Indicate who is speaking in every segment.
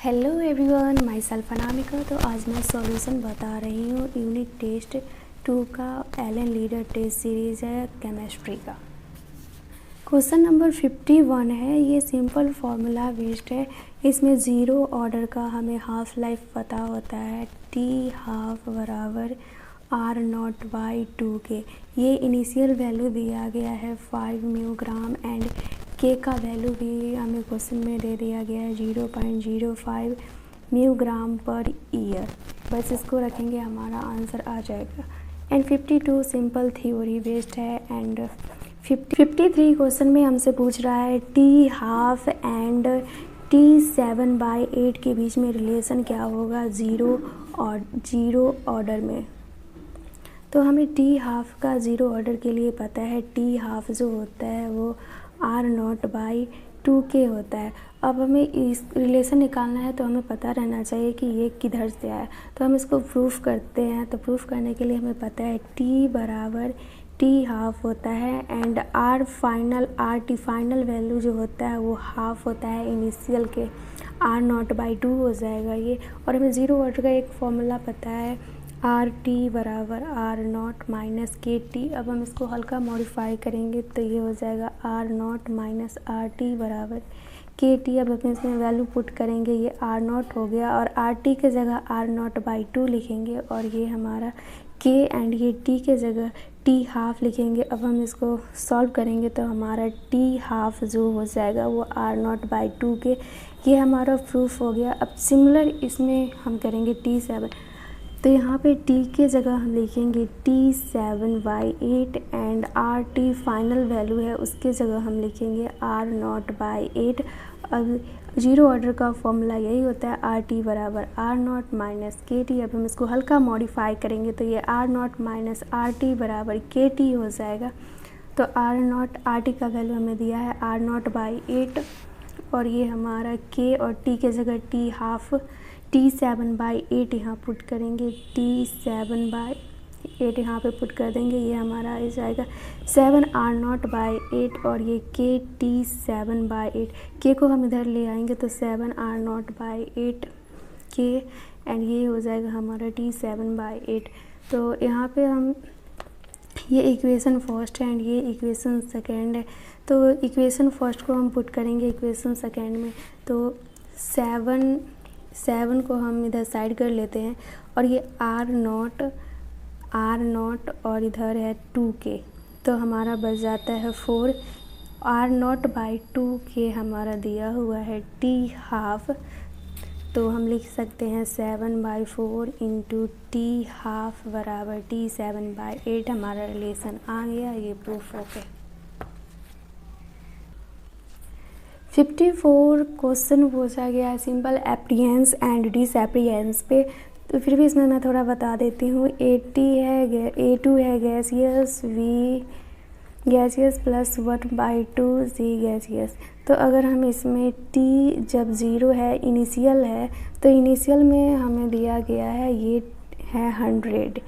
Speaker 1: Hello everyone, my self Anamika. तो आज मैं सॉल्यूशन बता रही हूँ यूनिट टेस्ट 2 का एलन लीडर टेस्ट सीरीज़ है केमिस्ट्री का। क्वेश्चन नंबर 51 है। ये सिंपल फार्मूला बेस्ड है। इसमें ज़ीरो ऑर्डर का हमें हाफ लाइफ पता होता है, टी हाफ बराबर आर नॉट बाई 2 के। ये इनिशियल वैल्यू दिया गया है 5 म्यूग्राम एंड के का वैल्यू भी हमें क्वेश्चन में दे दिया गया है 0.05 म्यूग्राम पर ईयर। बस इसको रखेंगे, हमारा आंसर आ जाएगा। एंड 52 सिंपल थ्योरी बेस्ड है। एंड 53 क्वेश्चन में हमसे पूछ रहा है टी हाफ एंड टी 7/8 के बीच में रिलेशन क्या होगा जीरो ऑर्डर में। तो हमें टी हाफ का ज़ीरो ऑर्डर के लिए पता है, टी हाफ जो होता है वो आर नॉट बाई 2 के होता है। अब हमें इस रिलेशन निकालना है तो हमें पता रहना चाहिए कि ये किधर से आया। तो हम इसको प्रूफ करते हैं। तो प्रूफ करने के लिए हमें पता है टी बराबर टी हाफ होता है and R T final value जो होता है वो हाफ होता है इनिशियल के, आर नॉट बाई 2 हो जाएगा ये। और हमें ज़ीरो ऑर्डर का एक फॉर्मूला पता है, आर टी बराबर R naught minus K T. अब हम इसको हल्का मॉडिफाई करेंगे तो ये हो जाएगा R naught minus R T बराबर के टी। अब हम इसमें वैल्यू पुट करेंगे, ये आर नॉट हो गया और आर टी के जगह आर नॉट बाई 2 लिखेंगे और ये हमारा के एंड ये टी के जगह टी हाफ लिखेंगे। अब हम इसको सॉल्व करेंगे तो हमारा टी हाफ जो हो जाएगा वो आर नॉट बाई 2 के। ये हमारा प्रूफ हो गया। अब सिमिलर इसमें हम करेंगे टी 7। तो यहाँ पे टी के जगह हम लिखेंगे T 7/8 and R T final value है उसके जगह हम लिखेंगे आर नॉट बाई 8। अब ज़ीरो ऑर्डर का फॉर्मूला यही होता है, आर टी बराबर R naught minus K T. अब हम इसको हल्का मॉडिफाई करेंगे तो ये R naught minus R T बराबर के टी हो जाएगा। तो आर टी का वैल्यू हमें दिया है आर नॉट बाई 8 और ये हमारा के और टी के जगह टी हाफ टी 7/8 यहाँ पुट करेंगे, टी 7/8 यहाँ पे पुट कर देंगे। ये हमारा आ जाएगा 7 आर नॉट बाई 8 और ये के टी 7/8। के को हम इधर ले आएंगे तो 7 आर नॉट बाई 8 के एंड ये हो जाएगा हमारा टी 7/8। तो यहाँ पे हम ये इक्वेशन फर्स्ट है एंड ये इक्वेशन सेकेंड है। तो इक्वेशन फर्स्ट को हम पुट करेंगे इक्वेशन सेकेंड में। तो 7 को हम इधर साइड कर लेते हैं और ये आर नॉट और इधर है 2 के। तो हमारा बच जाता है 4 आर नॉट बाई 2 के। हमारा दिया हुआ है टी हाफ, तो हम लिख सकते हैं 7/4 इंटू टी हाफ बराबर टी 7/8। हमारा रिलेशन आ गया, ये प्रूफ हो गया। 54 क्वेश्चन पूछा गया है सिंपल एप्रियंस एंड डिसएप्रियंस पे। तो फिर भी इसमें मैं थोड़ा बता देती हूँ। A2 है gaseous, V gaseous plus 1/2 C gaseous. तो अगर हम इसमें T जब 0 है इनिशियल है तो इनिशियल में हमें दिया गया है ये है 100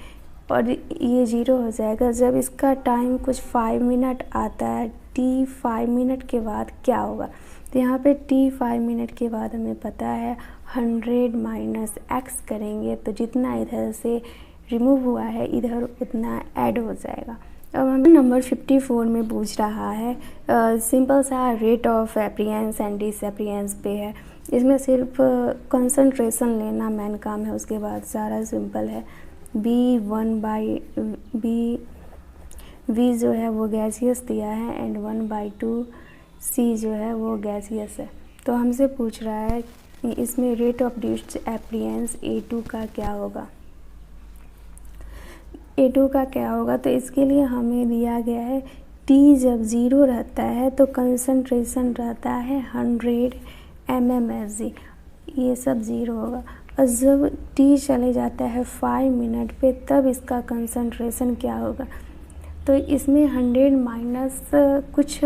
Speaker 1: और ये 0 हो जाएगा जब इसका टाइम कुछ 5 मिनट आता है। T 5 मिनट के बाद क्या होगा? तो यहाँ पे T 5 मिनट के बाद हमें पता है 100 माइनस x करेंगे तो जितना इधर से रिमूव हुआ है इधर उतना ऐड हो जाएगा। अब हमें नंबर 54 में पूछ रहा है सिंपल सा rate of appearance and disappearance पे है। इसमें सिर्फ कंसंट्रेशन लेना मेन काम है, उसके बाद सारा सिंपल है। V जो है वो गैसियस दिया है एंड 1/2 C जो है वो गैसियस है। तो हमसे पूछ रहा है कि इसमें रेट ऑफ डिसएप्रियंस A2 का क्या होगा। A2 का क्या होगा? तो इसके लिए हमें दिया गया है T जब 0 रहता है तो कंसंट्रेशन रहता है 100 mmHg, ये सब 0 होगा। और जब T चले जाता है 5 मिनट पे तब इसका कंसंट्रेशन क्या होगा? तो इसमें 100 माइनस कुछ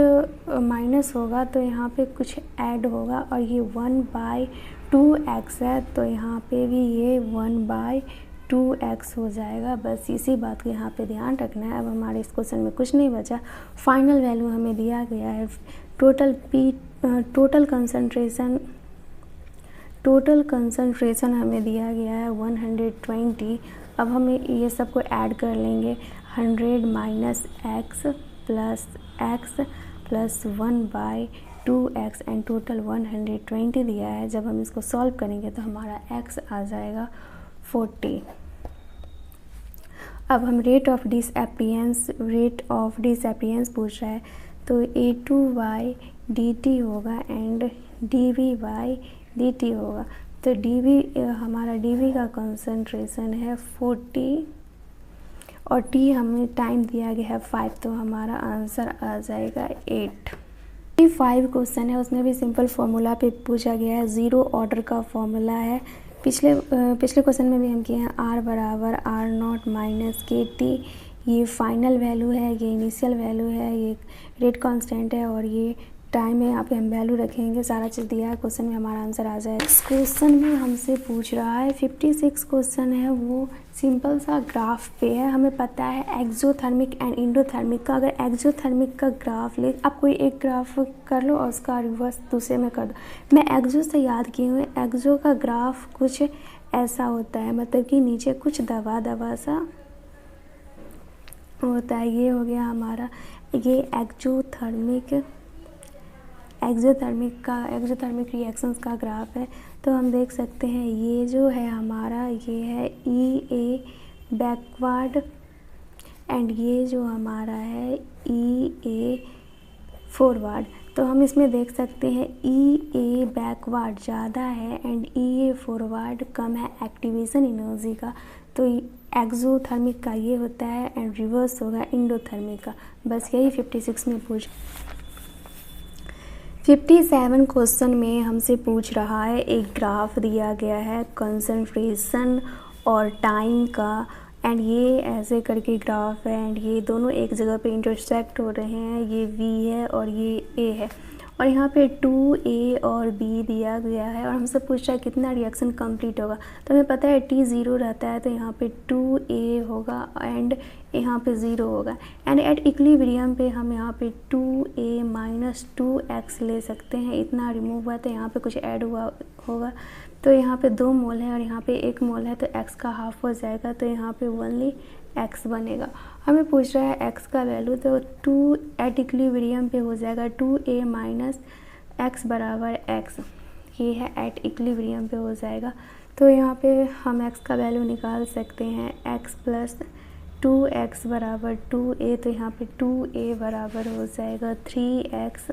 Speaker 1: माइनस होगा तो यहाँ पे कुछ ऐड होगा और ये 1/2x है तो यहाँ पे भी ये 1/2x हो जाएगा। बस इसी बात को यहाँ पे ध्यान रखना है। अब हमारे इस क्वेश्चन में कुछ नहीं बचा। फाइनल वैल्यू हमें दिया गया है टोटल कंसंट्रेशन टोटल कंसंट्रेशन हमें दिया गया है 120। अब हम ये सबको ऐड कर लेंगे। 100 minus x plus 1/2x and total 120 दिया है। जब हम इसको सॉल्व करेंगे तो हमारा x आ जाएगा 40। अब हम रेट ऑफ डिसअपीयरेंस पूछ रहा है, तो a2 dt होगा एंड dv dt होगा। तो हमारा dv का कंसंट्रेशन है 40 और t हमें टाइम दिया गया है 5, तो हमारा आंसर आ जाएगा 8। 5 क्वेश्चन है, उसमें भी सिंपल फार्मूला पे पूछा गया है। 0 ऑर्डर का फार्मूला है। पिछले क्वेश्चन में भी हम किए हैं r बराबर r0 माइनस KT। ये फाइनल वैल्यू है, ये इनिशियल वैल्यू है, ये रेट कांस्टेंट है और ये टाइम है। यहाँ पे हम वैल्यू रखेंगे, सारा चीज़ दिया है क्वेश्चन में, हमारा आंसर आ जाएगा। इस क्वेश्चन में हमसे पूछ रहा है 56 क्वेश्चन है, वो सिंपल सा ग्राफ पे है। हमें पता है एक्सोथर्मिक एंड इंडोथर्मिक का। अगर एक्सोथर्मिक का ग्राफ ले, आप कोई एक ग्राफ कर लो और उसका रिवर्स दूसरे में कर दो। मैं एक्सो से याद की हूँ। एक्सो का ग्राफ कुछ ऐसा होता है, मतलब कि नीचे कुछ दबा सा होता है। ये हो गया हमारा, ये एक्सोथर्मिक रिएक्शंस का ग्राफ है। तो हम देख सकते हैं ये जो है हमारा, ये है EA बैकवर्ड एंड ये जो हमारा है EA फॉरवर्ड। तो हम इसमें देख सकते हैं EA बैकवर्ड ज़्यादा है एंड EA फॉरवर्ड कम है एक्टिवेशन एनर्जी का। तो एक्सोथर्मिक का ये होता है एंड रिवर्स होगा इंडोथर्मिक का। बस यही 56 में 57 क्वेश्चन में हमसे पूछ रहा है, एक ग्राफ दिया गया है कंसंट्रेशन और टाइम का एंड ये ऐसे करके ग्राफ है एंड ये दोनों एक जगह पे इंटरसेक्ट हो रहे हैं। ये V है और ये A है और यहाँ पे 2A और B दिया गया है और हमसे पूछ रहा है कितना रिएक्शन कंप्लीट होगा। तो हमें पता है T 0 रहता है, तो यहाँ पे 2A होगा एंड यहाँ पे 0 होगा एंड एट इक्विलिब्रियम पे हम यहाँ पे 2A माइनस 2x ले सकते हैं। इतना रिमूव हुआ तो यहाँ पे कुछ ऐड हुआ होगा। तो यहाँ पे 2 मोल है और यहाँ पे 1 मोल है, तो x का हाफ हो जाएगा, तो यहाँ पे ओनली x बनेगा। हमें पूछ रहा है x का वैल्यू, तो 2 एट इक्विलिब्रियम पे हो जाएगा 2A माइनस x बराबर x। ये है एट इक्विलिब्रियम पे हो जाएगा। तो यहाँ पे हम x का वैल्यू निकाल सकते हैं, x प्लस 2x बराबर 2A। तो यहाँ पे 2A बराबर हो जाएगा 3x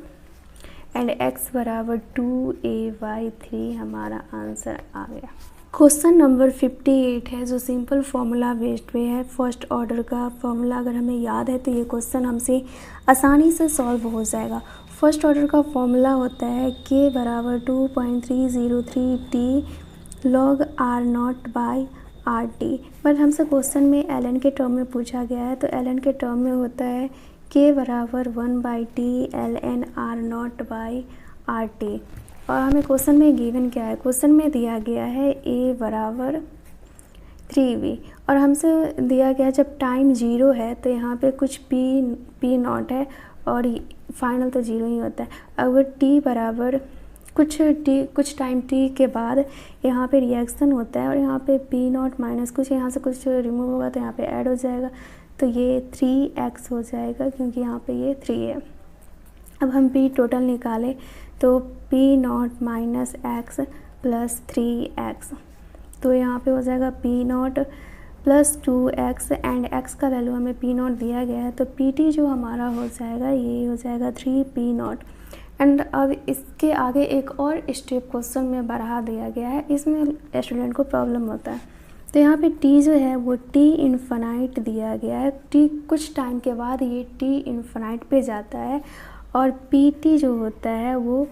Speaker 1: एंड x बराबर 2A/3 हमारा आंसर आ गया। क्वेश्चन नंबर 58 है, जो सिंपल फार्मूला बेस्ड पे है। फर्स्ट ऑर्डर का फार्मूला अगर हमें याद है तो ये क्वेश्चन हमसे आसानी से सॉल्व हो जाएगा। फर्स्ट ऑर्डर का फार्मूला होता है k बराबर 2.303t log R0/RT। बट हमसे क्वेश्चन में ln के टर्म में पूछा गया है, तो ln के टर्म में होता है k बराबर 1/t ln R0/RT। और हमें क्वेश्चन में गिवन क्या है, क्वेश्चन में दिया गया है a बराबर 3v और हमसे दिया गया जब टाइम 0 है तो यहाँ पे कुछ p नॉट है और फाइनल तो 0 ही होता है। अगर t बराबर कुछ टाइम t के बाद यहाँ पे रिएक्शन होता है और यहाँ पे p नॉट माइनस कुछ यहाँ से कुछ रिमूव होगा तो यहाँ पे ऐड हो जाएगा, तो ये 3x हो जाएगा क्योंकि यहाँ पे ये 3 है। अब हम p टोटल निकालें तो p not minus x plus 3x, तो यहाँ पे हो जाएगा p not plus 2x and x का वैल्यू हमें p नॉट दिया गया है, तो pt जो हमारा हो जाएगा ये हो जाएगा 3p नॉट। एंड अब इसके आगे एक और स्टेप क्वेश्चन में बढ़ा दिया गया है, इसमें स्टूडेंट को प्रॉब्लम होता है। तो यहाँ पे t जो है वो t इन्फिनाइट दिया गया है, t कुछ टाइम के बाद ये t इन्फिनाइट पे जाता है और pt जो होता है वो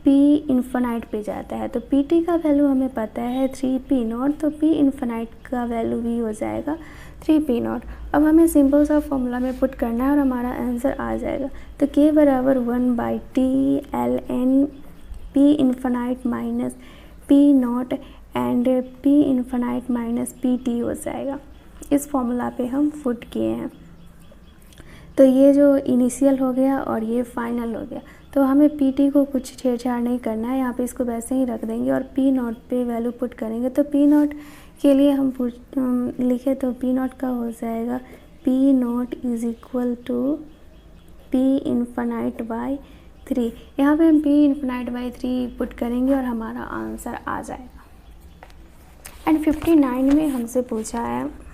Speaker 1: p इन्फिनाइट पे जाता है। तो pt का वैल्यू हमें पता है 3p नॉट, तो p इन्फिनाइट का वैल्यू भी हो जाएगा 3p नॉट। अब हमें सिंपल सा फॉर्मूला में पुट करना है और हमारा आंसर आ जाएगा। तो k बराबर 1/t ln p infinite minus p not and p infinite minus pt हो जाएगा। इस फॉर्मूला पे हम पुट किए हैं, तो ये जो इनिशियल हो गया और ये फाइनल हो गया। तो हमें पी टी को कुछ छेड़छाड़ नहीं करना है, यहाँ पे इसको वैसे ही रख देंगे और पी नॉट पे वैल्यू पुट करेंगे। तो पी नॉट के लिए हम लिखे तो पी नॉट का हो जाएगा P naught is equal to P infinite by 3। यहाँ पे हम पी इन्फिनाइट बाई 3 पुट करेंगे और हमारा आंसर आ जाएगा। एंड 59 में हमसे पूछा है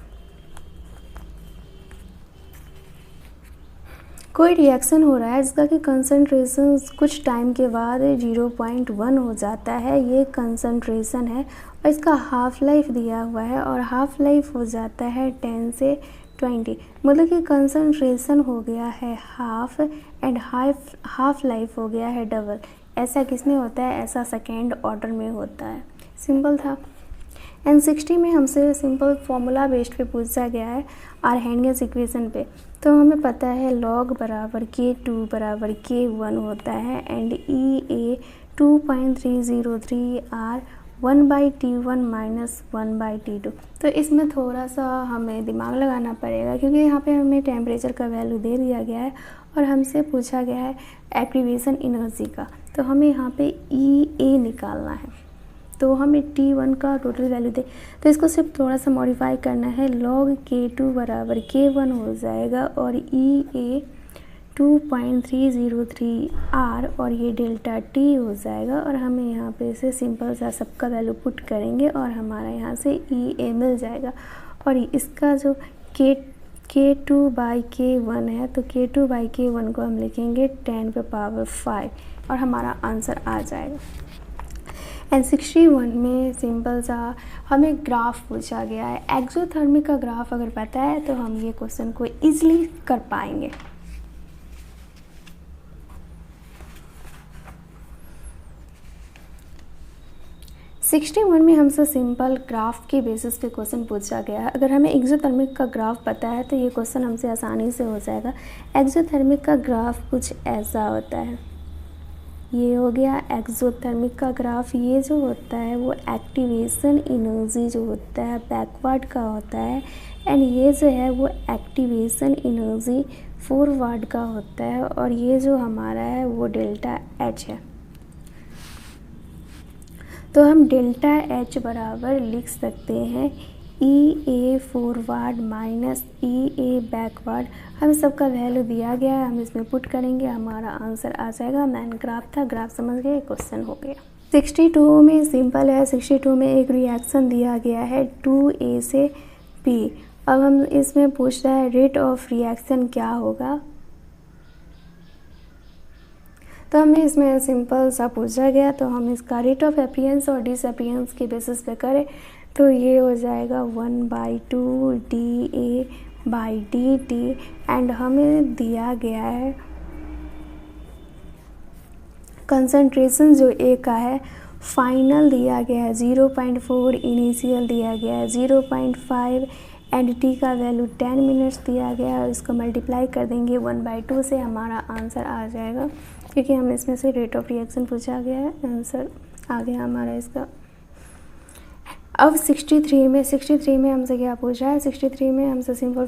Speaker 1: कोई रिएक्शन हो रहा है जिसका कि कंसंट्रेशन कुछ टाइम के बाद 0.1 हो जाता है, ये कंसंट्रेशन है और इसका हाफ लाइफ दिया हुआ है और हाफ लाइफ हो जाता है 10 से 20, मतलब कि कंसंट्रेशन हो गया है हाफ एंड हाफ लाइफ हो गया है डबल। ऐसा किस में होता है? ऐसा सेकेंड ऑर्डर में होता है। सिंपल था। एंड 60 में हमसे सिंपल फॉर्मूला बेस्ड पे पूछा गया है आर्हेनियस इक्वेशन पे। तो हमें पता है log बराबर K2 बराबर K1 होता है and EA 2.303 R 1/T1 minus 1/T2। तो इसमें थोड़ा सा हमें दिमाग लगाना पड़ेगा क्योंकि यहाँ पे हमें टेम्परेचर का वैल्यू दे दिया गया है और हमसे पूछा गया है एक्टिवेशन एनर्जी का। तो हमें यहाँ पे EA निकालना है, तो हमें T1 का टोटल वैल्यू दे, तो इसको सिर्फ थोड़ा सा मॉडिफाई करना है। log K2 बराबर K1 हो जाएगा और EA 2.303 R और ये डेल्टा T हो जाएगा और हमें यहाँ पे से सिंपल सा सबका वैल्यू पुट करेंगे और हमारा यहाँ से EA मिल जाएगा। और इसका जो K2 बाई K1 है, तो K2 बाई K1 को हम लिखेंगे 10 पे पावर 5 और हमारा आंसर आ जाएगा। एंड 61 में सिंपल सा हमें ग्राफ पूछा गया है। एक्सोथर्मिक का ग्राफ अगर पता है तो हम ये क्वेश्चन को ईजिली कर पाएंगे। सिक्सटी वन में हमसे सिंपल ग्राफ के बेसिस पे क्वेश्चन पूछा गया है। अगर हमें एक्सोथर्मिक का ग्राफ पता है तो ये क्वेश्चन हमसे आसानी से हो जाएगा। एक्सोथर्मिक का ग्राफ कुछ ऐसा होता है, ये हो गया एक्सोथर्मिक का ग्राफ। ये जो होता है वो एक्टिवेशन एनर्जी जो होता है बैकवर्ड का होता है एंड ये जो है वो एक्टिवेशन एनर्जी फॉरवर्ड का होता है और ये जो हमारा है वो डेल्टा एच है। तो हम डेल्टा एच बराबर लिख सकते हैं EA forward minus EA backward. हमें सबका वैल्यू दिया गया है, हम इसमें पुट करेंगे, हमारा आंसर आ जाएगा। मैन ग्राफ था, ग्राफ समझ गए, क्वेश्चन हो गया। 62 में सिंपल है। 62 में एक रिएक्शन दिया गया है 2A से P। अब हम इसमें पूछ रहा है रेट ऑफ रिएक्शन क्या होगा। तो हमें इसमें सिंपल सा पूछा गया, तो हम इसका रेट ऑफ अपीयरेंस और डिसअपीयरेंस के बेसिस पे करें तो ये हो जाएगा 1/2 dA/dt एंड हमें दिया गया है कंसंट्रेशन जो A का है फाइनल दिया गया है 0.4, इनिशियल दिया गया है 0.5 एंड T का वैल्यू 10 मिनट्स दिया गया है। इसको मल्टीप्लाई कर देंगे 1/2 से, हमारा आंसर आ जाएगा क्योंकि हम इसमें से रेट ऑफ रिएक्शन पूछा गया है। आंसर आ गया हमारा इसका। अब 63 में हमसे क्या पूछा है। 63 में हमसे सिंपल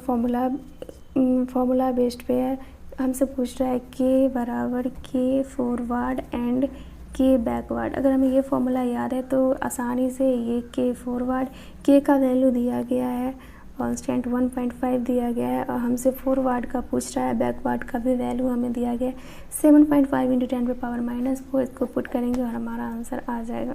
Speaker 1: फॉर्मूला बेस्ड पे है। हमसे पूछ रहा है K बराबर K forward and K backward. अगर हमें ये फॉर्मूला याद है तो आसानी से ये K फॉरवर्ड, K का वैल्यू दिया गया है कांस्टेंट 1.5 दिया गया है और हमसे फॉरवर्ड का पूछ रहा है, बैकवर्ड का भी वैल्यू हमें दिया गया है 7.5 × 10 पे पावर -4। इसको पुट करेंगे और हमारा आंसर आ जाएगा।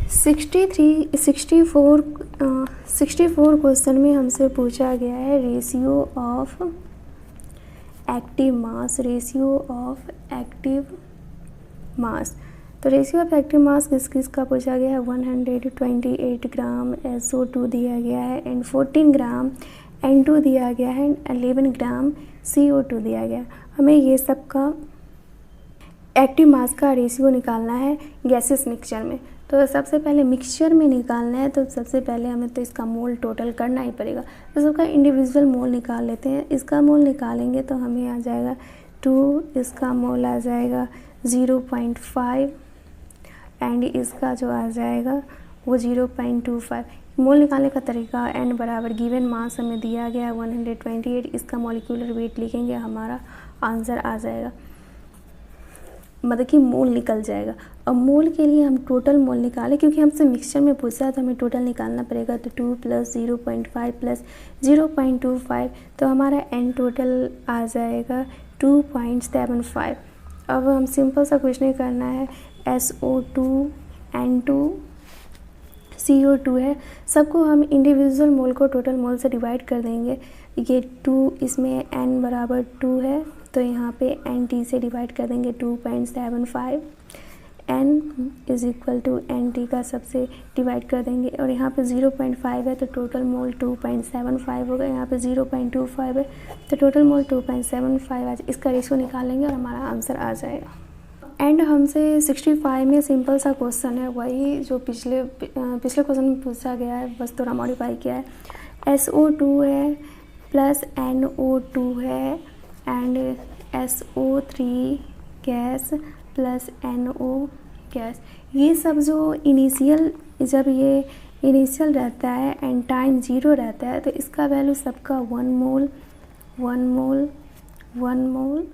Speaker 1: 64 क्वेश्चन में हमसे पूछा गया है रेशियो ऑफ एक्टिव मास। तो रेशियो ऑफ एक्टिव मास किसका पूछा गया है। 128 ग्राम SO2 दिया गया है एंड 14 ग्राम N2 दिया गया है, 11 ग्राम CO2 दिया गया। हमें ये सब का एक्टिव मास का रेशियो निकालना है गैसेस मिक्सचर में। तो सबसे पहले मिक्सचर में निकालना है, तो सबसे पहले हमें तो इसका मोल टोटल करना ही पड़ेगा। तो सबका इंडिविजुअल मोल निकाल लेते हैं। इसका मोल निकालेंगे तो हमें आ जाएगा 2, इसका मोल आ जाएगा 0.5 एंड इसका जो आ जाएगा वो 0.25। मोल निकालने का तरीका N बराबर गिवन मास हमें दिया गया है 128, इसका मॉलिक्यूलर वेट लिखेंगे, हमारा आंसर आ जाएगा। मतलब कि मोल निकल जाएगा। और मोल के लिए हम टोटल मोल निकालें, क्योंकि हमसे मिक्सचर में पूछा है तो हमें टोटल निकालना पड़ेगा। तो 2 + 0.5 + 0.25, तो हमारा एन टोटल आ जाएगा 2.75। अब हम सिंपल सा क्वेश्चन करना है, SO2 N2 CO2 है, सबको हम इंडिविजुअल मोल को टोटल मोल से डिवाइड कर देंगे। ये 2, इसमें n बराबर 2 है तो यहाँ पे NT से डिवाइड कर देंगे 2.75, n = NT का सबसे डिवाइड कर देंगे। और यहाँ पे 0.5 है तो टोटल मोल 2.75 होगा, यहाँ पे 0.25 है तो टोटल मोल 2.75 आ जाए। इसका रेशियो निकालेंगे और हमारा आंसर आ जाएगा। एंड हमसे 65 में सिंपल सा क्वेश्चन है, वही जो पिछले क्वेश्चन में पूछा गया है, बस थोड़ा मॉडिफाई किया है। SO2 है प्लस NO2 है and SO3 gas plus NO gas. ये सब जो जब ये इनिशियल रहता है एंड टाइम 0 रहता है तो इसका वैल्यू सबका 1 मोल, 1 मोल, 1 मोल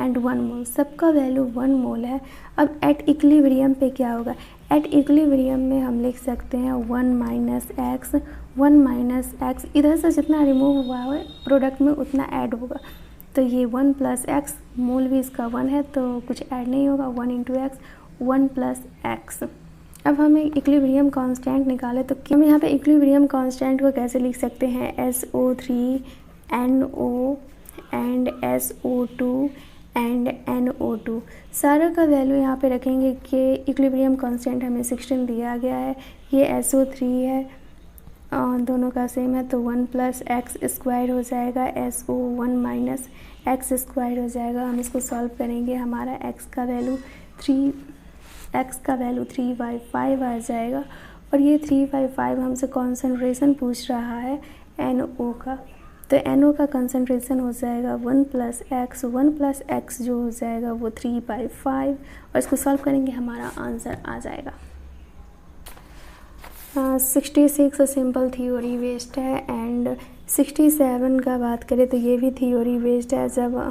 Speaker 1: एंड 1 मोल, सबका वैल्यू 1 मोल है। अब एट इक्विलिब्रियम पे क्या होगा? एट इक्विलिब्रियम में हम लिख सकते हैं 1 - x, इधर से जितना रिमूव हुआ है प्रोडक्ट में उतना ऐड होगा। तो ये 1 + x, मोल भी इसका 1 है तो कुछ ऐड नहीं होगा, 1 × x, 1 + x। अब हमें इक्विलिब्रियम कांस्टेंट निकाले तो हम यहाँ पे इक्विलिब्रियम कांस्टेंट को कैसे लिख सकते हैं? SO3 NO and SO2 and NO2 सारा का वैल्यू यहाँ पे रखेंगे कि इक्विलिब्रियम कांस्टेंट हमें 16 दिया गया है, ये SO3 है, दोनों का सेम है तो 1 + x² हो जाएगा, SO1 - x² हो जाएगा। हम इसको सॉल्व करेंगे, हमारा x का वैल्यू 3/5 आ जाएगा। और ये 3/5 हमसे कॉन्सेंट्रेशन पूछ रहा है NO का, तो NO का कंसंट्रेशन हो जाएगा 1 + x जो हो जाएगा वो 3/5, और इसको सॉल्व करेंगे हमारा आंसर आ जाएगा। 66 सिंपल थ्योरी बेस्ड है एंड 67 का बात करें तो ये भी थ्योरी बेस्ड है। जब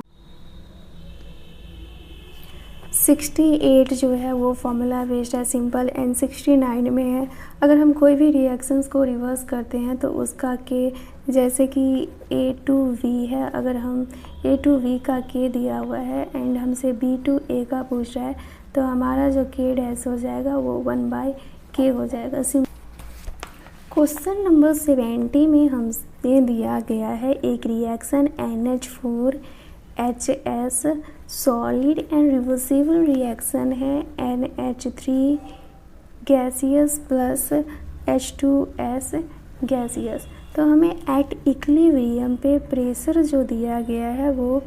Speaker 1: 68 जो है वो फॉर्मूला बेस्ड है सिंपल, एंड 69 में है अगर हम कोई भी रिएक्शंस को रिवर्स करते हैं तो उसका के, जैसे कि A2V है, अगर हम A2V का K दिया हुआ है एंड हमसे B2A का पूछ रहा है तो हमारा जो K डैश हो जाएगा वो 1/K हो जाएगा। क्वेश्चन नंबर 70 में हमसे दिया गया है एक reaction NH4HS solid and reversible reaction है NH3 gaseous plus H2S gaseous. तो हमें एट इक्विलिब्रियम पे प्रेशर जो दिया गया है वो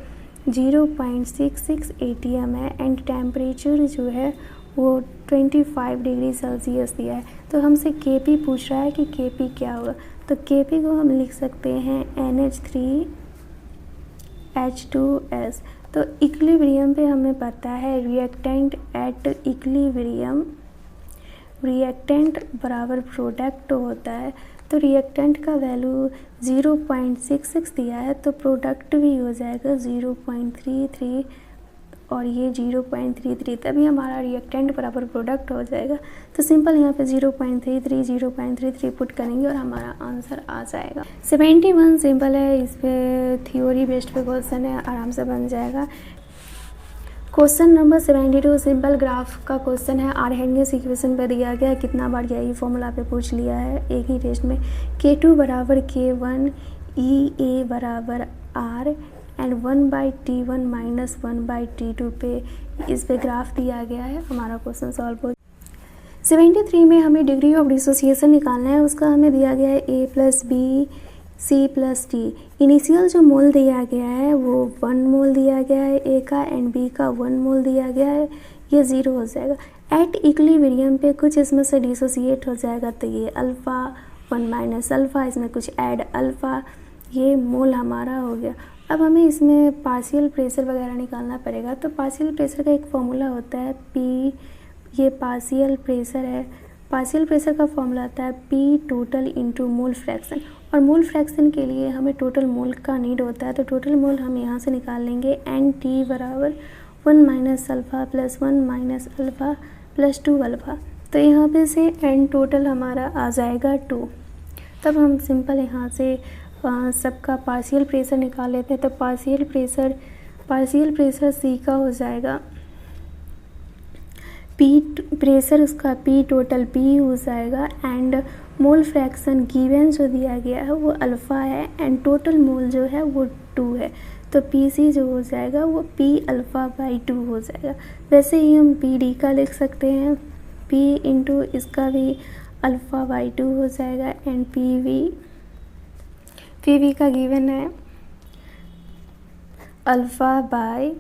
Speaker 1: 0.66 atm है एंड टेम्परेचर जो है वो 25 डिग्री सेल्सियस दिया है। तो हमसे Kp पूछ रहा है कि Kp क्या होगा, तो Kp को हम लिख सकते हैं NH3H2S। तो इक्विलिब्रियम पे हमें पता है रिएक्टेंट एट इक्विलिब्रियम, रिएक्टेंट बराबर प्रोडक्ट होता है, तो रिएक्टेंट का वैल्यू 0.66 दिया है तो प्रोडक्ट भी हो जाएगा 0.33 और ये 0.33, तभी हमारा रिएक्टेंट बराबर प्रोडक्ट हो जाएगा। तो सिंपल यहाँ पे 0.33 पुट करेंगे और हमारा आंसर आ जाएगा। 71 सिंपल है, इस पे थ्योरी बेस्ड पे क्वेश्चन है, आराम से बन जाएगा। क्वेश्चन नंबर 72 सिंपल ग्राफ का क्वेश्चन है। आर्हेनियस इक्वेशन पे दिया गया है, कितना बार यही फॉर्मूला पे पूछ लिया है एक ही टेस्ट में। K2 = K1, EA = R and 1/T1 - 1/T2 पे इस पे ग्राफ दिया गया है, हमारा क्वेश्चन सॉल्व हो। 73 में हमें डिग्री ऑफ डिसोसिएशन निकालना है, उसका हमें दिया गया है A + B C + D। Initial जो मोल दिया गया है वो 1 मोल दिया गया है A का एंड B का 1 मोल दिया गया है, ये 0 हो जाएगा। एट इक्विलिब्रियम पे कुछ इसमें से डिसोसिएट हो जाएगा तो ये अल्फ़ा 1 - अल्फ़ा, इसमें कुछ ऐड अल्फ़ा, ये मोल हमारा हो गया। अब हमें इसमें पार्शियल प्रेशर वगैरह निकालना पड़ेगा, तो पार्शियल प्रेशर का एक फॉर्मूला होता है P, ये पार्शियल प्रेशर है, पार्शियल प्रेशर का फॉर्मूला आता है P total into mole fraction, और मोल फ्रैक्शन के लिए हमें टोटल मोल का नीड होता है, तो टोटल मोल हम यहाँ से निकाल लेंगे NT = 1 minus alpha plus 1 minus alpha plus 2 alpha. तो यहाँ पे से एन टोटल हमारा आ जाएगा 2। तब हम सिंपल यहाँ से सबका पार्शियल प्रेशर निकाल लेते हैं। तो पार्शियल प्रेशर सी का हो जाएगा पी, प्रेशर उसका पी टोटल पी हो जाएगा एंड मोल फ्रैक्शन गिवन जो दिया गया है वो अल्फ़ा है एंड टोटल मोल जो है वो 2 है। तो पी सी जो हो जाएगा वो पी अल्फ़ा बाई 2 हो जाएगा। वैसे ही हम पी डी का लिख सकते हैं, पी इंटू इसका भी अल्फ़ा बाई 2 हो जाएगा एंड पी वी का गिवन है अल्फ़ा बाई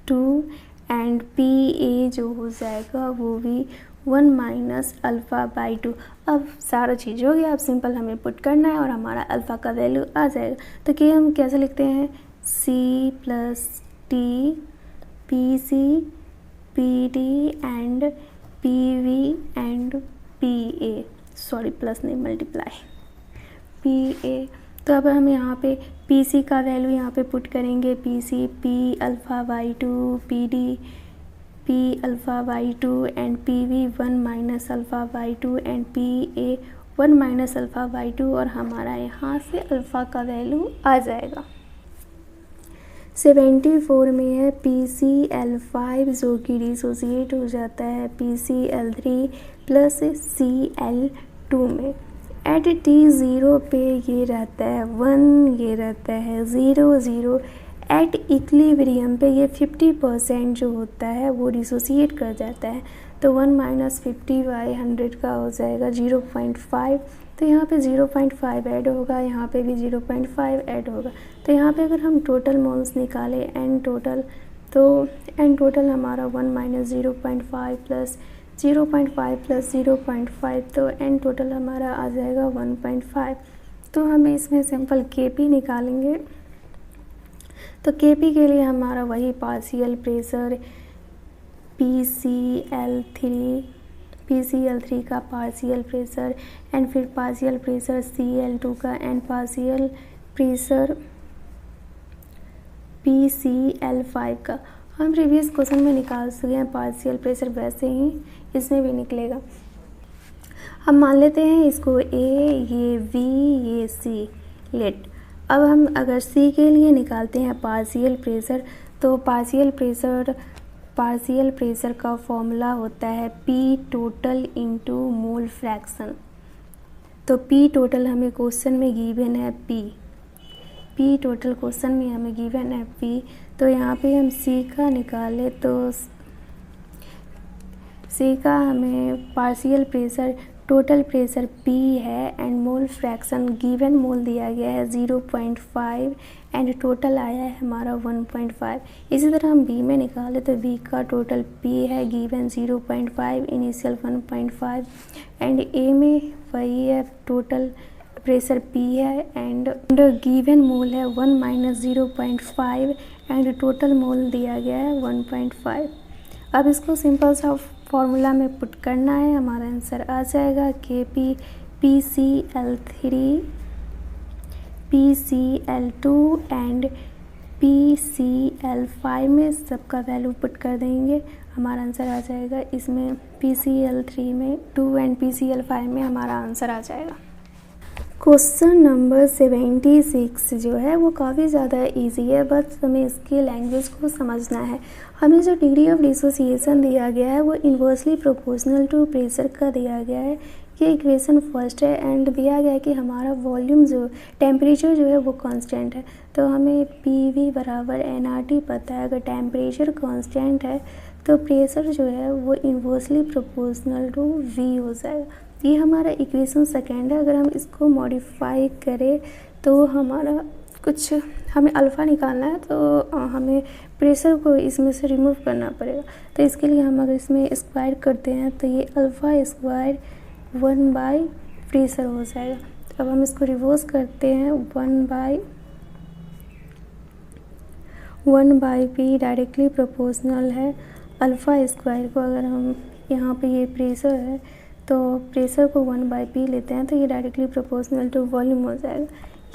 Speaker 1: 2 एंड पी ए जो हो जाएगा वो भी 1 माइनस अल्फ़ा बाई 2। अब सारा चीज़ हो गया, अब सिंपल हमें पुट करना है और हमारा अल्फ़ा का वैल्यू आ जाएगा। तो कि हम कैसे लिखते हैं, C plus T P C P D and P V and P A, sorry plus नहीं मल्टीप्लाई पी ए। तो अब हम यहाँ पे पी सी का वैल्यू यहाँ पे पुट करेंगे, P C P alpha by 2 P D P alpha by 2 and P V 1 minus alpha by 2 and P A 1 minus alpha by 2 और हमारा यहाँ से अल्फ़ा का वैल्यू आ जाएगा। 74 में है PCl5 जो कि डिसोसिएट हो जाता है PCl3 प्लस Cl2 में। एट T0 पे ये रहता है 1, ये रहता है 0 0। एट इक्विलिब्रियम पे ये 50% जो होता है वो डिसोसिएट कर जाता है। तो 1 माइनस 50 बाई 100 का हो जाएगा 0.5। तो यहाँ पे 0.5 ऐड होगा, यहाँ पे भी 0.5 ऐड होगा। तो यहाँ पे अगर हम टोटल मोल्स निकालें एन टोटल, तो एन टोटल हमारा 1 माइनस 0.5 प्लस 0.5 प्लस 0.5, तो एन टोटल हमारा आ जाएगा 1.5। तो हम इसमें सिंपल Kp निकालेंगे। तो Kp के लिए हमारा वही पार्शियल प्रेशर PCl3 का पार्शियल प्रेशर एंड फिर पार्शियल प्रेशर Cl2 का एंड पार्शियल प्रेशर PCl5 का। हम प्रीवियस क्वेश्चन में निकाल चुके हैं पार्शियल प्रेशर, वैसे ही इसमें भी निकलेगा। हम मान लेते हैं इसको A, ये V, ये C लेट। अब हम अगर C के लिए निकालते हैं पार्शियल प्रेशर, तो पार्शियल प्रेशर का फॉर्मूला होता है P total into mole fraction. तो P टोटल हमें क्वेश्चन में गिवन है P टोटल क्वेश्चन में हमें गिवन है P। तो यहाँ पे हम C का निकालें तो C का हमें partial pressure total pressure P है एंड मोल फ्रैक्शन गिवन मोल दिया गया है 0.5 एंड टोटल आया है हमारा 1.5। इसी तरह हम B में निकाले तो B का टोटल P है गिवन 0.5 इनिशियल 1.5 एंड A में वही है टोटल प्रेशर P है एंड गिवन मोल है 1 माइनस 0.5 एंड टोटल मोल दिया गया है 1.5। अब इसको सिंपल सा फॉर्मूला में पुट करना है, हमारा आंसर आ जाएगा Kp PCl3 PCl2 and PCl5 में सबका वैल्यू पुट कर देंगे, हमारा आंसर आ जाएगा। इसमें PCl3 में 2 एंड PCl5 में हमारा आंसर आ जाएगा। क्वेश्चन नंबर 76 जो है वो काफ़ी ज़्यादा इजी है, बस हमें इसकी लैंग्वेज को समझना है। हमें जो डिग्री ऑफ डिसोसिएशन दिया गया है वो इन्वर्सली प्रोपोर्शनल टू प्रेशर का दिया गया है। ये इक्वेशन फर्स्ट है एंड दिया गया है कि हमारा वॉल्यूम जो टेम्परेचर जो है वो कांस्टेंट है। तो हमें PV बराबर nRT पता है। अगर टेम्परेचर कांस्टेंट है तो प्रेशर जो है वो इन्वर्सली प्रोपोर्शनल टू V हो जाएगा। ये हमारा इक्वेशन सेकेंड है। अगर हम इसको मॉडिफाई करें तो हमारा कुछ हमें अल्फ़ा निकालना है, तो हमें प्रेशर को इसमें से रिमूव करना पड़ेगा। तो इसके लिए हम अगर इसमें स्क्वायर करते हैं तो ये अल्फ़ा स्क्वायर 1 बाई प्रेशर हो जाएगा। अब हम इसको रिवर्स करते हैं 1 बाई P डायरेक्टली प्रोपोर्शनल है अल्फ़ा स्क्वायर को। अगर हम यहाँ पे ये प्रेशर है तो प्रेशर को 1 बाई P लेते हैं तो ये डायरेक्टली प्रोपोर्शनल टू वॉल्यूम हो जाएगा।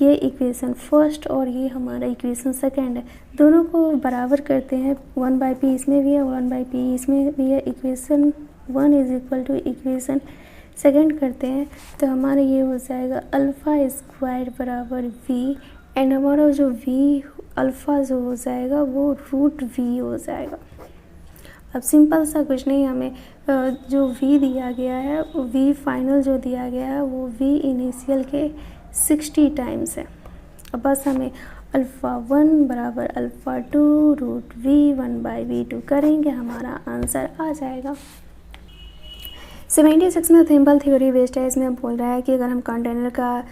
Speaker 1: ये इक्वेशन फर्स्ट और ये हमारा इक्वेशन सेकंड है, दोनों को बराबर करते हैं। 1/p इसमें भी है, 1/p इसमें भी है। Equation 1 is equal to equation second करते हैं तो हमारा ये हो जाएगा अल्फ़ा स्क्वायर बराबर v, एंड हमारा जो v अल्फ़ा जो हो जाएगा वो √v हो जाएगा। अब सिंपल सा कुछ नहीं, हमें जो v दिया गया है, v फाइनल जो दिया गया है वो v इनिशियल के 60 टाइम्स है। अब बस हमें α1 बराबर α2 √v 1/v2 करेंगे, हमारा आंसर आ जाएगा। 76 में थिम्पल थ्योरी बेस्ड है। इसमें बोल रहा है कि अगर हम कंटेनर का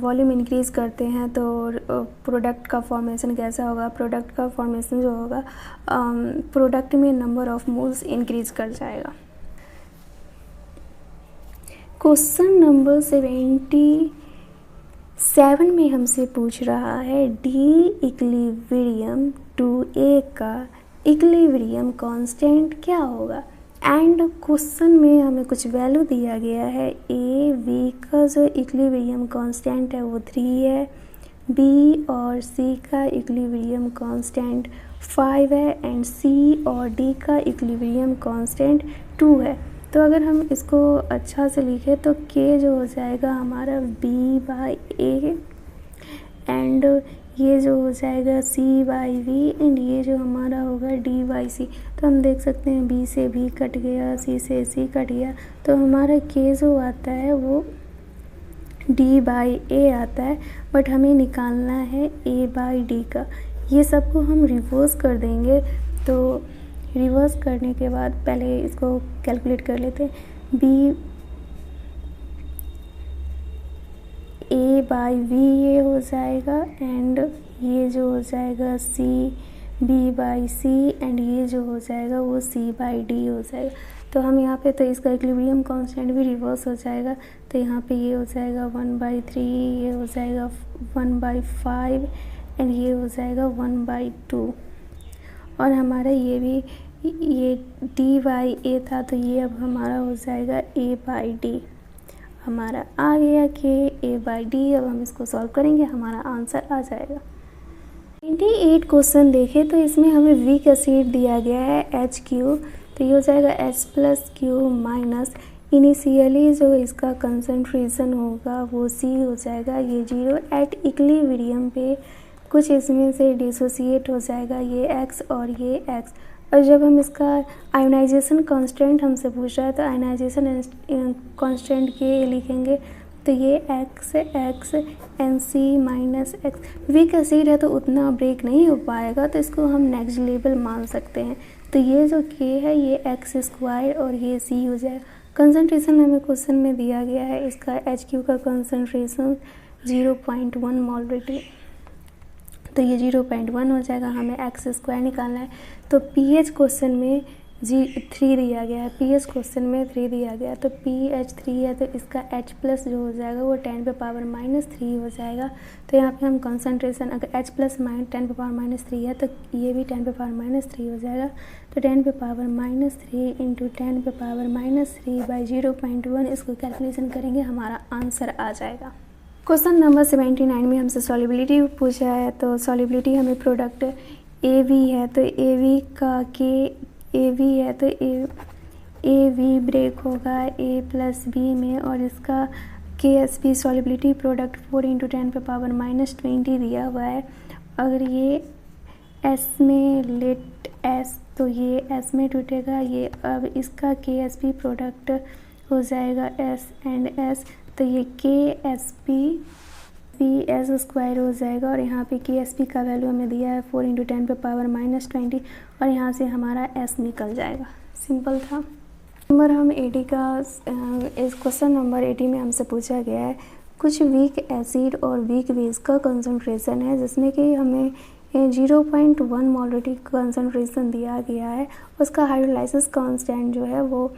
Speaker 1: वॉल्यूम इंक्रीज़ करते हैं तो प्रोडक्ट का फॉर्मेशन कैसा होगा। प्रोडक्ट का फॉर्मेशन जो होगा प्रोडक्ट में नंबर ऑफ मोल्स इंक्रीज़ कर जाएगा। क्वेश्चन नंबर 77 में हमसे पूछ रहा है डी इक्विलिब्रियम टू ए का इक्विलिब्रियम कांस्टेंट क्या होगा। एंड क्वेश्चन में हमें कुछ वैल्यू दिया गया है। ए वी का जो इक्विलिब्रियम कांस्टेंट है वो 3 है, बी और सी का इक्विलिब्रियम कांस्टेंट 5 है, एंड सी और डी का इक्विलिब्रियम कांस्टेंट 2 है। तो अगर हम इसको अच्छा से लिखें तो के जो हो जाएगा हमारा b/a, एंड ये जो हो जाएगा c/v, एंड ये जो हमारा होगा d/c। तो हम देख सकते हैं b से b कट गया, c से c कट गया, तो हमारा k जो आता है वो d/a आता है, बट हमें निकालना है a/d का। ये सबको हम रिवर्स कर देंगे, तो रिवर्स करने के बाद पहले इसको कैलकुलेट कर लेते हैं। b a/v ये हो जाएगा, एंड ये जो हो जाएगा c b/c, एंड ये जो हो जाएगा वो c/d हो जाएगा। तो हम यहाँ पे तो इसका इक्विलिब्रियम कांस्टेंट भी रिवर्स हो जाएगा, तो यहाँ पे ये हो जाएगा 1/3, ये हो जाएगा 1/5, एंड ये हो जाएगा 1/2, और हमारा ये भी ये d/a था, तो ये अब हमारा हो जाएगा a/d। हमारा आ गया कि a/d। अब हम इसको सॉल्व करेंगे, हमारा आंसर आ जाएगा। 28 क्वेश्चन देखें तो इसमें हमें वीक एसिड दिया गया है HQ, तो ये हो जाएगा H+Q माइनस इनिशियली जो इसका कंसंट्रेशन होगा वो C हो जाएगा, ये 0 एट इक्विलिब्रियम पे कुछ इसमें से डिसोसिएट हो जाएगा, ये X और ये X। और जब हम इसका आयोनाइजेशन कांस्टेंट हमसे पूछ रहा है तो आयोनाइजेशन कांस्टेंट के लिखेंगे, तो ये X and C minus X। Weak acid है तो उतना ब्रेक नहीं हो पाएगा, तो इसको हम नेग्लिजिबल मान सकते हैं। तो ये जो K है ये x² और ये C हो जाएगा। कंसंट्रेशन हमें क्वेश्चन में दिया गया है, इसका HQ का कंसंट्रेशन 0.1 मोलरिटी, तो ये 0.1 हो जाएगा। हमें x² निकालना है, तो pH क्वेश्चन में 3 दिया गया है, pH क्वेश्चन में 3 दिया गया है, तो pH 3 है, तो इसका H प्लस जो हो जाएगा वो 10⁻³ हो जाएगा। तो यहाँ पे हम कंसंट्रेशन अगर H प्लस 10⁻³ है तो ये भी 10⁻³ हो जाएगा, तो 10⁻³ इंटू 10⁻³ /0.1 इसको कैलकुलेशन करेंगे, हमारा आंसर आ जाएगा। क्वेश्चन नंबर 79 में हमसे सॉल्युबिलिटी पूछा है, तो सॉल्युबिलिटी हमें प्रोडक्ट AV है, तो AV का AV है तो AV ब्रेक होगा A+B में, और इसका KSP सॉल्युबिलिटी प्रोडक्ट 4 × 10⁻⁻20 दिया हुआ है। अगर ये S में लेट S, तो ये S में टूटेगा, ये अब इसका KSP प्रोडक्ट हो जाएगा S एंड S, तो ये KSP S² हो जाएगा, और यहाँ पे KSP का वैल्यू हमें दिया है 4 × 10⁻⁻20, और यहाँ से हमारा S निकल जाएगा। सिंपल था। नंबर हम 80 का इस क्वेश्चन नंबर 80 में हमसे पूछा गया है कुछ वीक एसिड और वीक बेस का कंसंट्रेशन है, जिसमें कि हमें 0.1 मोलरिटी कंसंट्रेशन दिया गया है। उसका हाइड्रोलाइसिस कांस्टेंट जो है वो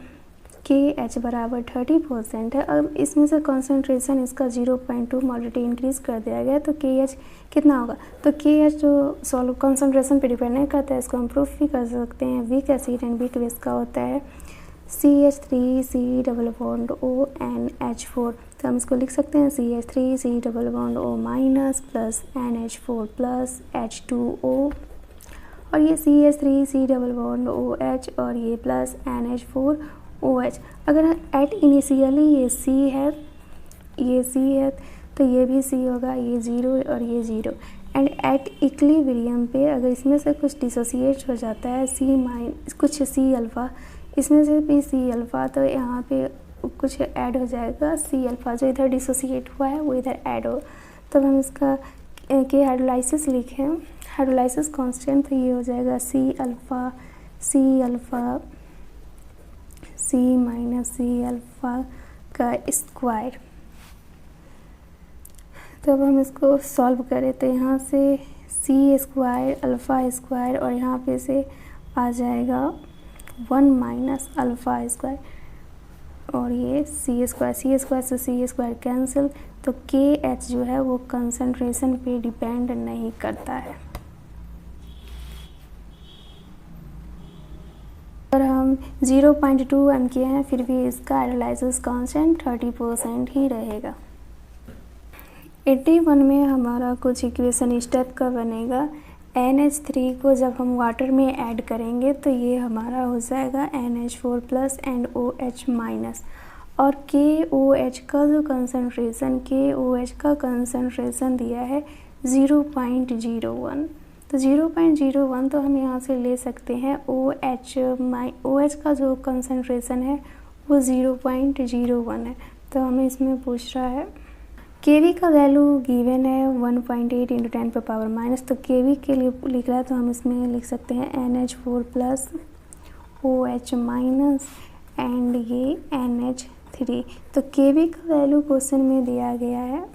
Speaker 1: KH बराबर 30% है। अब इसमें से कंसंट्रेशन इसका 0.2 मोलरिटी इंक्रीज़ कर दिया गया, तो KH कितना होगा। तो KH जो कंसंट्रेशन पे डिपेंड नहीं करता है, इसको हम प्रूफ भी कर सकते हैं। Weak acid and weak base का होता है CH3 double bond O NH4, तो हम इसको लिख सकते हैं CH3 double bond O minus plus NH4 plus H2O, और ये CH3 डबल बॉन्ड OH और ये प्लस NH4OH। अगर एट इनिशियली ये C है तो ये भी C होगा, ये 0 और ये 0। एंड एट इक्विलिब्रियम पे अगर इसमें से कुछ डिसोसिएट हो जाता है कुछ C अल्फ़ा, इसमें से भी C अल्फ़ा, तो यहाँ पे कुछ ऐड हो जाएगा C अल्फ़ा, जो इधर डिसोसिएट हुआ है वो इधर ऐड हो। तब हम इसका के हाइड्रोलाइसिस लिखें, हाइड्रोलाइसिस कांस्टेंट, तो ये हो जाएगा C alpha C minus C alpha का स्क्वायर। तो अब हम इसको सॉल्व करें तो यहाँ से C स्क्वायर अल्फ़ा स्क्वायर और यहाँ पे से आ जाएगा 1 माइनस अल्फ़ा स्क्वायर, और ये C स्क्वायर से C स्क्वायर कैंसिल, तो KH जो है वो कंसंट्रेशन पे डिपेंड नहीं करता है। और हम 0.2 m किए हैं, फिर भी इसका हाइड्रोलाइसिस कांस्टेंट 30% ही रहेगा। 81 में हमारा कुछ इक्वेशन इस टाइप का बनेगा। NH3 को जब हम वाटर में ऐड करेंगे तो ये हमारा हो जाएगा NH4 plus and OH minus, और KOH का कंसंट्रेशन दिया है 0.01, तो 0.01 तो हम यहाँ से ले सकते हैं OH का जो कंसंट्रेशन है वो 0.01 है। तो हमें इसमें पूछ रहा है केवी का वैल्यू गिवन है 1.8 इंटू 10 पर पावर माइनस, तो केवी के लिए लिख रहा है तो हम इसमें लिख सकते हैं NH4 plus OH minus and ये NH3। तो केवी का वैल्यू क्वेश्चन में दिया गया है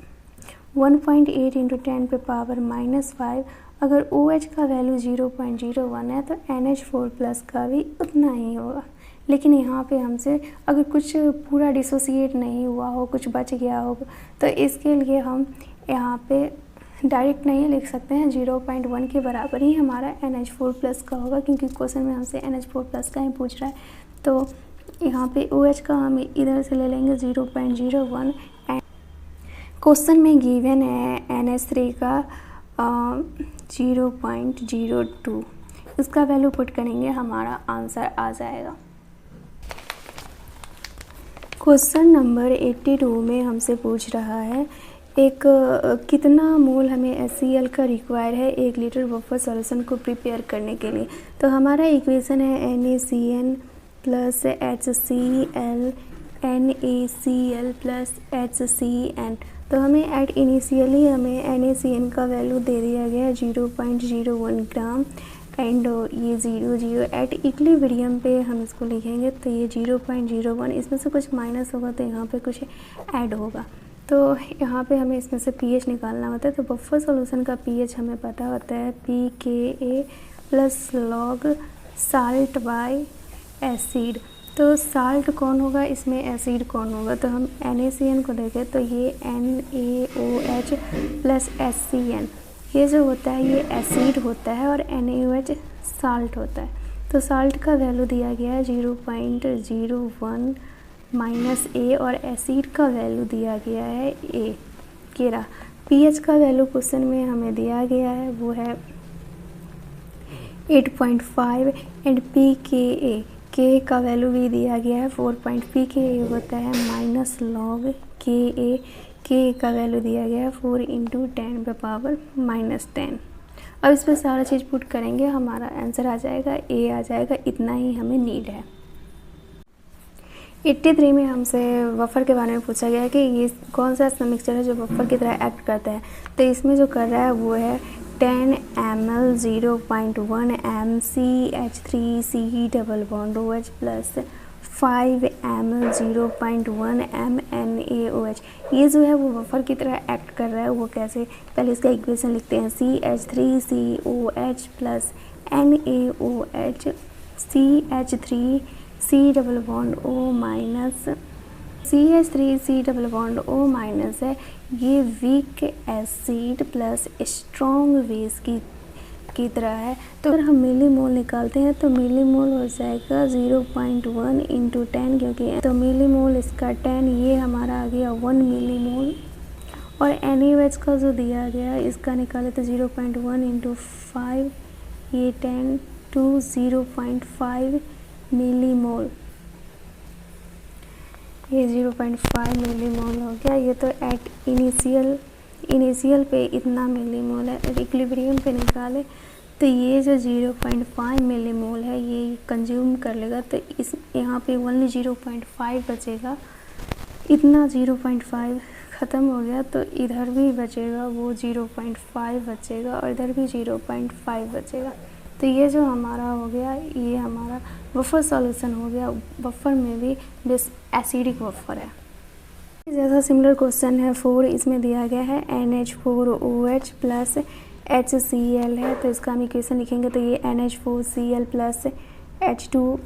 Speaker 1: 1.8 इंटू 10 पर पावर -5। अगर OH का वैल्यू 0.01 है तो NH4 प्लस का भी उतना ही होगा, लेकिन यहाँ पे हमसे अगर कुछ पूरा डिसोसिएट नहीं हुआ हो, कुछ बच गया हो, तो इसके लिए हम यहाँ पे डायरेक्ट नहीं लिख सकते हैं, 0.1 के बराबर ही हमारा NH4 प्लस का होगा, क्योंकि क्वेश्चन में हमसे NH4 प्लस का ही पूछ रहा है। तो यहाँ पे OH का हम इधर से ले लेंगे 0.01 एंड क्वेश्चन में गिवन है NH3 का 0.02, इसका वैल्यू पुट करेंगे, हमारा आंसर आ जाएगा। क्वेश्चन नंबर 82 में हमसे पूछ रहा है एक कितना मोल हमें HCl का रिक्वायर है 1 लीटर बफर सॉल्यूशन को प्रिपेयर करने के लिए। तो हमारा इक्वेशन है NaCN plus HCl NaCl plus HCN। तो हमें एट इनिशियली हमें NaCN का वैल्यू दे दिया गया है 0.01 ग्राम एंड ये 0 एट इक्विलिब्रियम पे हम इसको लिखेंगे, तो ये 0.01, इसमें से कुछ माइनस होगा तो यहाँ पे कुछ ऐड होगा। तो यहाँ पे हमें इसमें से pH निकालना होता है। तो बफर सॉल्यूशन का pH हमें पता होता है pKa plus log salt bye acid. तो साल्ट कौन होगा, इसमें एसिड कौन होगा, तो हम NaCN को देखें तो ये NaOH प्लस HCN, ये जो होता है ये एसिड होता है और NaOH साल्ट होता है। तो साल्ट का वैल्यू दिया गया है 0.01 माइनस A और एसिड का वैल्यू दिया गया है A के रहा। pH का वैल्यू क्वेश्चन में हमें दिया गया है वो है 8.5 एंड pKa K का वैल्यू भी दिया गया है 4. pKa होता है माइनस लॉग Ka, K का वैल्यू दिया गया है 4 इंटू 10 पे पावर -10। अब इस पर सारा चीज़ पुट करेंगे, हमारा आंसर आ जाएगा A आ जाएगा, इतना ही हमें नीड है। 83 में हमसे बफर के बारे में पूछा गया है कि ये कौन सा मिक्सचर है जो बफर की तरह एक्ट करता है। तो इसमें जो कर रहा है वो है 10 ml 0.1 m CH3 double bond OH plus 5 ml 0.1 m NaOH। ये जो है वो बफर की तरह एक्ट कर रहा है। वो कैसे, पहले इसका इक्वेशन लिखते हैं CH3COH plus NaOH CH3C double bond O minus CH3C double bond O minus है। ये weak acid plus strong base की की तरह है। तो अगर हम मिली मोल निकालते हैं तो मिली मोल हो जाएगा 0.1 इंटू 10, क्योंकि तो मिली मोल इसका 10, ये हमारा आ गया 1 मिली मोल। और NaOH का जो दिया गया है इसका निकाले तो 0.1 इंटू 5, ये 10 टू 0.5 मिली मोल, ये 0.5 मिली मोल हो गया। ये तो एट इनिशियल पे इतना मिली मोल है। इक्विलिब्रियम पे निकाले तो ये जो 0.5 मिली मोल है ये कंज्यूम कर लेगा, तो इस यहाँ पे ओनली 0.5 बचेगा। इतना 0.5 ख़त्म हो गया तो इधर भी बचेगा वो 0.5 बचेगा और इधर भी 0.5 बचेगा। तो ये जो हमारा हो गया ये हमारा बफर सॉल्यूशन हो गया। बफर में भी बेस एसिडिक बफर है। जैसा सिमिलर क्वेश्चन है 4, इसमें दिया गया है NH4OH प्लस HCl है, तो इसका हम इक्वेशन लिखेंगे तो ये NH4Cl प्लस H2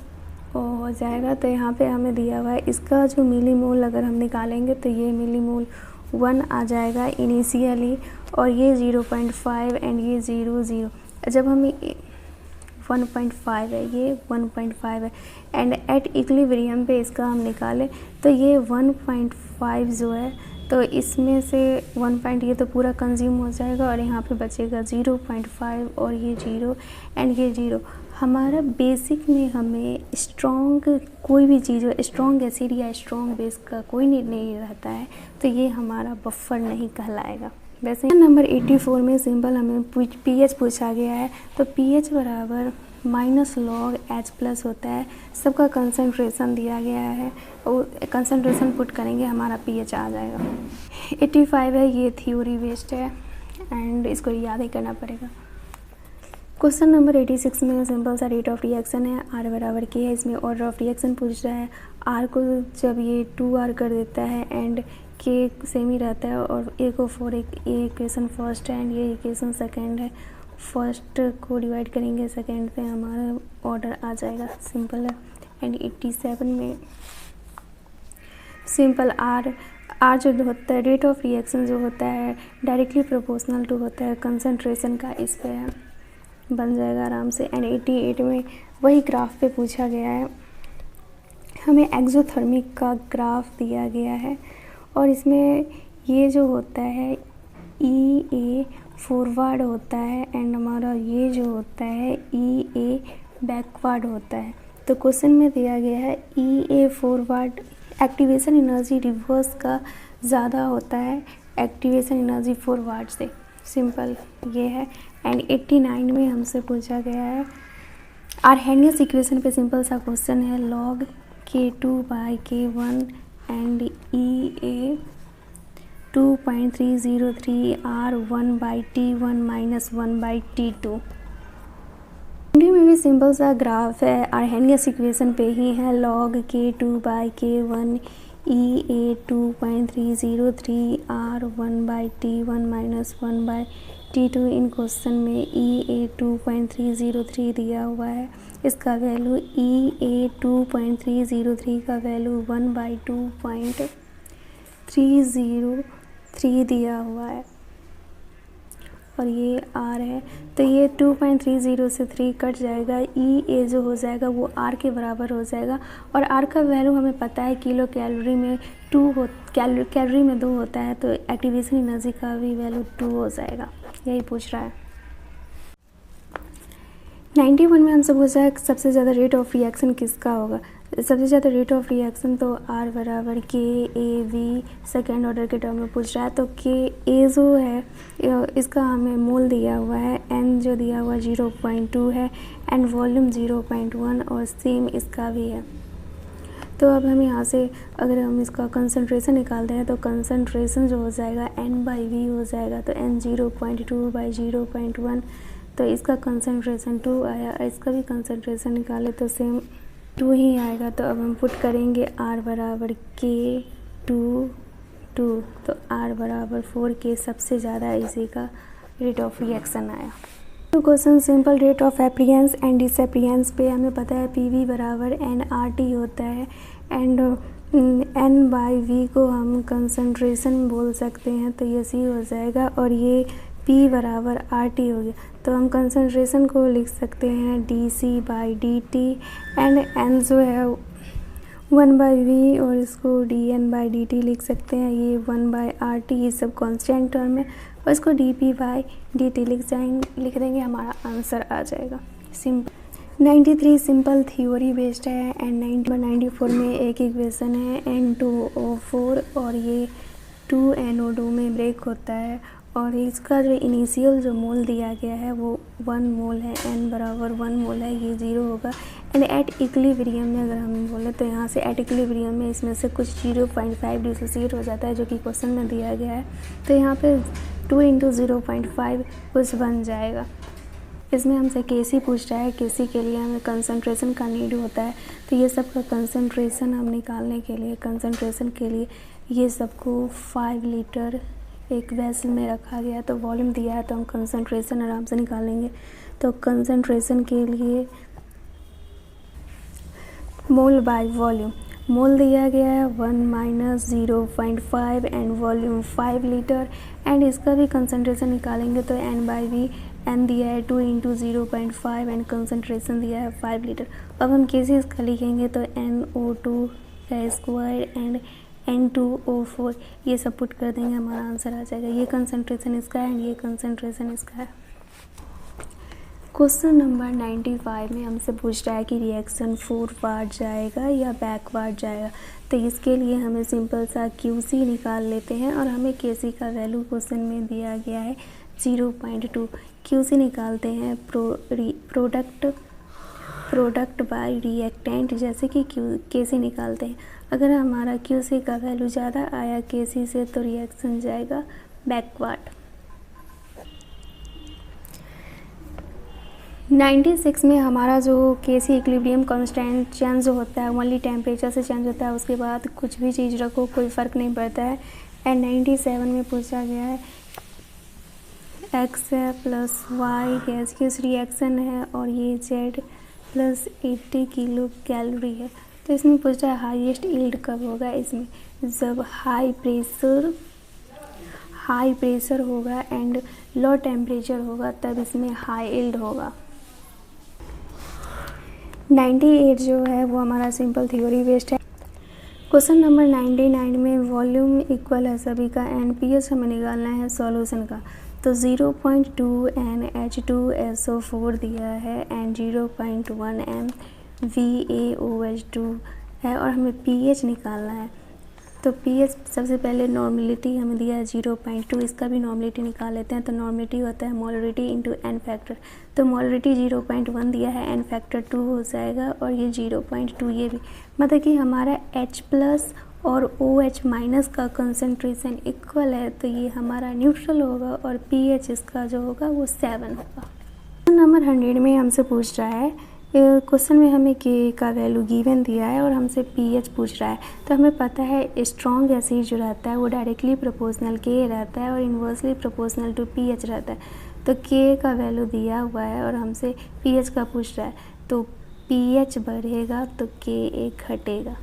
Speaker 1: हो जाएगा। तो यहाँ पे हमें दिया हुआ है इसका जो मिली मोल अगर हम निकालेंगे तो ये मिली मोल 1 आ जाएगा इनिशियली, और ये 0.5 एंड ये 0 जब हम 1.5 है, ये 1.5 है एंड एट इक्विलिब्रियम पे इसका हम निकालें तो ये 1.5 जो है तो इसमें से 1 ये तो पूरा कंज्यूम हो जाएगा और यहाँ पे बचेगा 0.5 और ये 0 एंड ये 0। हमारा बेसिक में हमें स्ट्रॉन्ग कोई भी चीज़ हो, स्ट्रॉन्ग एसिड या स्ट्रॉन्ग बेस का कोई नहीं रहता है, तो ये हमारा बफर नहीं कहलाएगा। वैसे नंबर 84 में सिंपल हमें pH पूछा गया है, तो pH बराबर -log H+ होता है। सबका कंसंट्रेशन दिया गया है और कंसंट्रेशन पुट करेंगे हमारा pH आ जाएगा। 85 है, ये थ्योरी बेस्ड है एंड इसको याद ही करना पड़ेगा। क्वेश्चन नंबर 86 में सिंपल सा रेट ऑफ रिएक्शन है, R बराबर K है। इसमें ऑर्डर ऑफ रिएक्शन पूछ रहा है। R को जब ये 2R कर देता है एंड K सेम ही रहता है और A को 4, ये इक्वेशन फर्स्ट है एंड ये इक्वेशन सेकेंड है। फर्स्ट को डिवाइड करेंगे सेकेंड पे, हमारा ऑर्डर आ जाएगा, सिंपल है। एंड 87 में सिंपल R जो होता है रेट ऑफ रिएक्शन जो होता है डायरेक्टली प्रोपोर्शनल टू होता है कंसंट्रेशन का, इस पे है, बन जाएगा आराम से। एंड 88 में वही ग्राफ पे पूछा गया है, हमें एक्सोथर्मिक का ग्राफ दिया गया है और इसमें ये जो होता है EA फॉरवर्ड होता है एंड हमारा ये जो होता है EA बैकवर्ड होता है। तो क्वेश्चन में दिया गया है EA forward activation energy reverse का ज़्यादा होता है एक्टिवेशन एनर्जी फॉरवर्ड से, सिंपल ये है। एंड 89 में हमसे पूछा गया है आर्हेनियस इक्वेशन पे सिंपल सा क्वेश्चन है, log K2/K1 and EA 2.303 R 1/T1 - 1/T2। Hindi में भी सिंपल सा ग्राफ है, आर्हेनियस इक्वेशन पे ही है, log K2/K1 EA 2.303 R 1/T1 - 1/T2। इन क्वेश्चन में EA 2.303 दिया हुआ है, इसका वैल्यू EA 2.303 का वैल्यू 1/2.303 दिया हुआ है और ये R है, तो ये 2.30 से 3 कट जाएगा, EA जो हो जाएगा वो R के बराबर हो जाएगा। और R का वैल्यू हमें पता है किलो कैलोरी में 2 कैलोरी में 2 होता है, तो एक्टिवेशन एनर्जी का भी वैल्यू 2 हो जाएगा, यही पूछ रहा है। 91 में हमसे पूछा है सबसे ज़्यादा रेट ऑफ रिएक्शन किसका होगा। सबसे ज़्यादा रेट ऑफ रिएक्शन तो R बराबर KAV सेकेंड ऑर्डर के टर्म में पूछ रहा है, तो KA जो है इसका हमें मोल दिया हुआ है, N जो दिया हुआ 0.2 है एंड वॉल्यूम 0.1 और सेम इसका भी है। तो अब हम यहाँ से अगर हम इसका कंसंट्रेशन निकालते हैं तो कंसंट्रेशन जो हो जाएगा N/V हो जाएगा, तो N 0.2/0.1, तो इसका कंसंट्रेशन 2 आया, इसका भी कंसंट्रेशन निकाले तो सेम 2 ही आएगा। तो अब हम पुट करेंगे R बराबर K2, तो R बराबर 4K सबसे ज़्यादा इसी का रेट ऑफ रिएक्शन आया। तो question simple rate of appearance and disappearance पे हमें पता है PV बराबर nRT होता है एंड N/V को हम कंसंट्रेशन बोल सकते हैं, तो ये C हो जाएगा और ये P बराबर RT हो गया, तो हम कंसंट्रेशन को लिख सकते हैं dC/dt एंड n जो है 1/v और इसको dN/dt लिख सकते हैं। ये 1/RT ये सब कांस्टेंट टर्म है और इसको dP/dt लिख देंगे, हमारा आंसर आ जाएगा। सिंपल 93 सिंपल थ्योरी बेस्ड है एंड 94 में एक इक्वेशन है N2O4 और ये 2NO2 में ब्रेक होता है और इसका जो इनिशियल जो मोल दिया गया है वो 1 मोल है, n बराबर 1 मोल है, ये 0 होगा। एंड एट इक्विलिब्रियम में अगर हम बोले तो यहाँ से एट इक्विलिब्रियम में इसमें से कुछ 0.5 डिसोसिएट हो जाता है जो कि क्वेश्चन में दिया गया है, तो यहाँ पे 2 × 0.5 कुछ बन जाएगा। इसमें हमसे केसी पूछ रहा है, केसी के लिए हमें कंसंट्रेशन का नीड होता है, तो ये सब का कंसंट्रेशन हम निकालने के लिए कंसंट्रेशन के लिए ये सबको 5 लीटर एक वेसल में रखा गया, तो वॉल्यूम दिया है तो हम कंसंट्रेशन आराम से निकालेंगे। तो कंसंट्रेशन के लिए मोल बाय वॉल्यूम, मोल दिया गया है 1 - 0.5 एंड वॉल्यूम 5 लीटर एंड इसका भी कंसंट्रेशन निकालेंगे तो n/v, n दिया है 2 × 0.5 एंड कंसंट्रेशन दिया है 5 लीटर। अब हम कैसे इसका लिखेंगे तो NO2 का स्क्वायर एंड N2O4 ये सब पुट कर देंगे, हमारा आंसर आ जाएगा। ये कंसंट्रेशन इसका है एंड ये कंसंट्रेशन इसका है। क्वेश्चन नंबर 95 में हमसे पूछ रहा है कि रिएक्शन फॉरवर्ड जाएगा या बैकवर्ड जाएगा, तो इसके लिए हमें सिंपल सा QC निकाल लेते हैं और हमें KC का वैल्यू क्वेश्चन में दिया गया है 0.2। QC निकालते हैं प्रोडक्ट बाय रिएक्टेंट, जैसे कि KC निकालते हैं। अगर हमारा QC का वैल्यू ज़्यादा आया KC से तो रिएक्शन जाएगा बैकवर्ड। 96 में हमारा जो KC इक्विलिब्रियम कांस्टेंट चेंज होता है, ओनली टेम्परेचर से चेंज होता है, उसके बाद कुछ भी चीज़ रखो कोई फ़र्क नहीं पड़ता है। एंड 97 में पूछा गया है X + Y गैसियस रिएक्शन है और ये Z + 80 किलो कैलोरी है, तो इसमें पूछा है हाईएस्ट यील्ड कब होगा। इसमें जब हाई प्रेशर होगा एंड लो टेम्परेचर होगा तब इसमें हाई यील्ड होगा। 98 जो है वो हमारा सिंपल थ्योरी बेस्ड है। क्वेश्चन नंबर 99 में वॉल्यूम इक्वल है सभी का एंड pH हमें निकालना है सॉल्यूशन का, तो 0.2 NH2SO4 दिया है एंड 0.1 MVAOH2 है और हमें pH निकालना है। तो pH सबसे पहले नॉर्मलिटी हमें दिया है 0.2, इसका भी नॉर्मलिटी निकाल लेते हैं। तो नॉर्मलिटी होता है मोलरिटी इंटू n फैक्टर, तो मोलरिटी 0.1 दिया है, n फैक्टर 2 हो जाएगा और ये 0.2 ये भी, मतलब कि हमारा H+ और OH- का कंसंट्रेशन इक्वल है, तो ये हमारा न्यूट्रल होगा और pH इसका जो होगा वो 7 होगा। नंबर 100 में हमसे पूछ रहा है, क्वेश्चन में हमें K का वैल्यू गिवन दिया है और हमसे pH पूछ रहा है, तो हमें पता है स्ट्रॉन्ग एसिड जो रहता है वो डायरेक्टली प्रोपोर्शनल K रहता है और इन्वर्सली प्रोपोर्शनल टू pH रहता है। तो K का वैल्यू दिया हुआ है और हमसे pH का पूछ रहा है, तो pH बढ़ेगा तो Ka घटेगा।